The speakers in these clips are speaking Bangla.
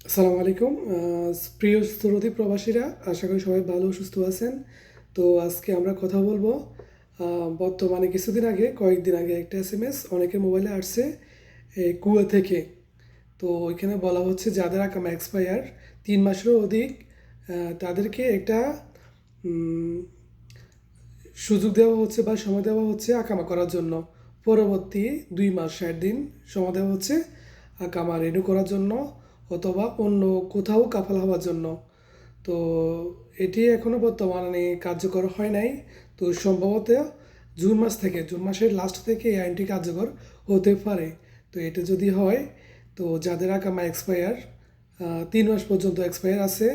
আসসালামু আলাইকুম। প্রিয় শ্রোতী প্রবাসীরা, আশা করি সবাই ভালো ও সুস্থ আছেন। তো আজকে আমরা কথা বলবো বর্তমানে কয়েকদিন আগে একটা এসএমএস অনেকের মোবাইলে আসছে কুয়া থেকে। তো ওইখানে বলা হচ্ছে যাদের আকামা এক্সপায়ার 3 মাসেরও অধিক, তাদেরকে একটা উম, সুযোগ দেওয়া হচ্ছে বা সময় দেওয়া হচ্ছে আকামা করার জন্য। পরবর্তী 2 মাস 60 দিন সময় দেওয়া হচ্ছে আকামা রেনু করার জন্য অথবা অন্য কোথাও কাফালা হওয়ার জন্য। তো এটি এখনও বর্তমানে কার্যকর হয় নাই। তো সম্ভবত জুন মাসের লাস্ট থেকে এই আইনটি কার্যকর হতে পারে। তো এটা যদি হয়, তো যাদের আকামা এক্সপায়ার 3 মাস পর্যন্ত এক্সপায়ার আছে,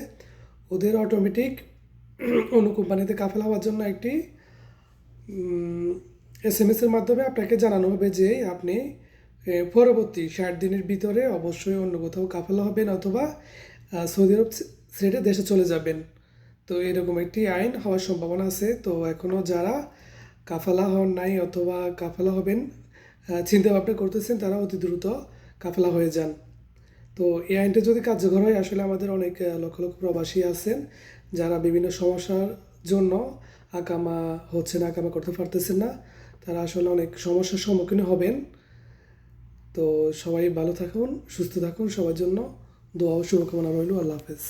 ওদের অটোমেটিক অন্য কোম্পানিতে কাফেলা হওয়ার জন্য একটি এসএমএসের মাধ্যমে আপনাকে জানানো হবে যে আপনি পরবর্তী 60 দিনের ভিতরে অবশ্যই অন্য কোথাও কাফেলা হবেন অথবা সৌদি আরব ছেড়ে দেশে চলে যাবেন। তো এরকম একটি আইন হওয়ার সম্ভাবনা আছে। তো এখনও যারা কাফালা হন নাই অথবা কাফালা হবেন চিন্তা ভাবনা করতেছেন, তারা অতি দ্রুত কাফালা হয়ে যান। তো এই আইনটা যদি কার্যকর হয়, আসলে আমাদের অনেক লক্ষ লক্ষ প্রবাসী আছেন যারা বিভিন্ন সমস্যার জন্য আকামা করতে পারতেছেন না। তারা আসলে অনেক সমস্যার সম্মুখীন হবেন। তো সবাই ভালো থাকুন, সুস্থ থাকুন, সবার জন্য দোয়া ও শুভকামনা রইল। আল্লাহ হাফেজ।